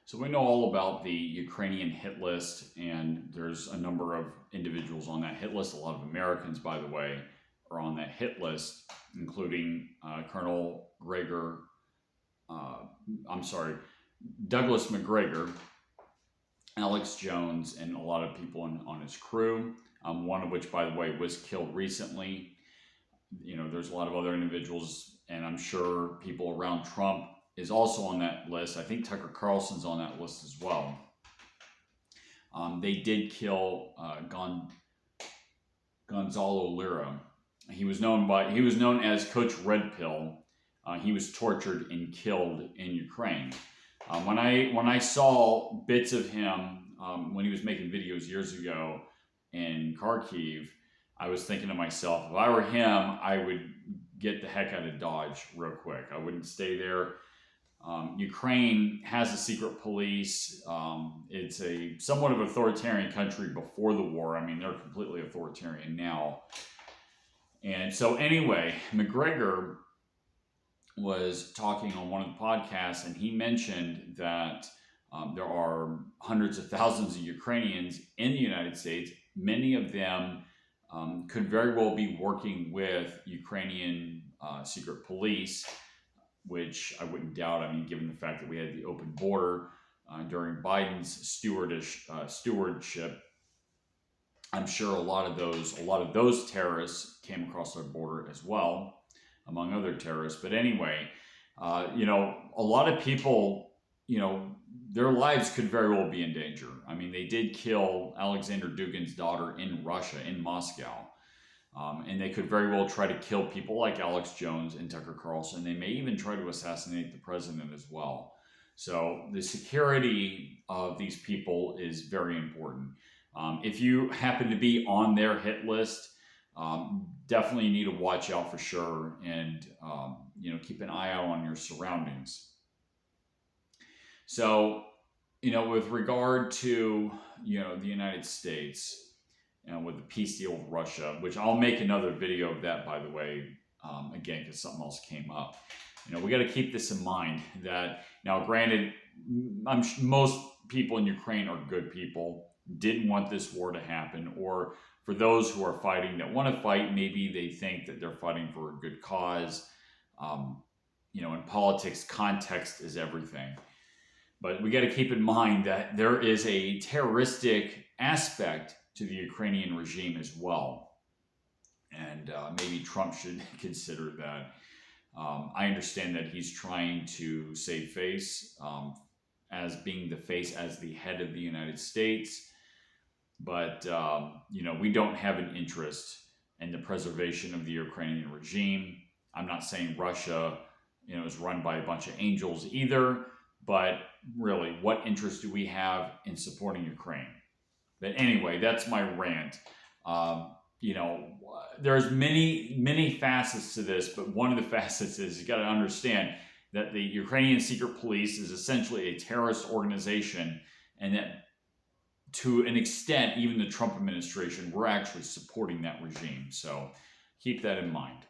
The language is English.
So we know all about the Ukrainian hit list, and there's a number of individuals on that hit list. A lot of Americans, by the way, are on that hit list, including Colonel Gregor, Douglas McGregor, Alex Jones, and a lot of people on his crew, one of which, by the way, was killed recently. You know, there's a lot of other individuals, and I'm sure people around Trump is also on that list. I think Tucker Carlson's on that list as well. They did kill Gonzalo Lira. He was known as Coach Red Pill. He was tortured and killed in Ukraine. When I saw bits of him when he was making videos years ago in Kharkiv, I was thinking to myself, if I were him, I would get the heck out of Dodge real quick. I wouldn't stay there. Ukraine has a secret police. It's a somewhat of authoritarian country before the war. I mean, they're completely authoritarian now. And so anyway, McGregor was talking on one of the podcasts, and he mentioned that there are hundreds of thousands of Ukrainians in the United States. Many of them could very well be working with Ukrainian secret police, which I wouldn't doubt. I mean, given the fact that we had the open border during Biden's stewardship, I'm sure a lot of those terrorists came across our border as well, among other terrorists. But anyway, you know, a lot of people, you know, their lives could very well be in danger. I mean, they did kill Alexander Dugin's daughter in Russia, in Moscow. And they could very well try to kill people like Alex Jones and Tucker Carlson. They may even try to assassinate the president as well. So the security of these people is very important. If you happen to be on their hit list, definitely need to watch out for sure, and you know, keep an eye out on your surroundings. So, you know, with regard to, you know, the United States, and with the peace deal with Russia, which I'll make another video of that, by the way, again, because something else came up. You know, we got to keep this in mind that, now granted, most people in Ukraine are good people, didn't want this war to happen, or for those who are fighting that want to fight, maybe they think that they're fighting for a good cause. You know, in politics, context is everything. But we got to keep in mind that there is a terroristic aspect to the Ukrainian regime as well. And maybe Trump should consider that. I understand that he's trying to save face as being the face, as the head of the United States. But, you know, we don't have an interest in the preservation of the Ukrainian regime. I'm not saying Russia, you know, is run by a bunch of angels either. But really, what interest do we have in supporting Ukraine? But anyway, that's my rant. You know, there's many facets to this, but one of the facets is you got to understand that the Ukrainian secret police is essentially a terrorist organization, and that to an extent, even the Trump administration, we're actually supporting that regime. So keep that in mind.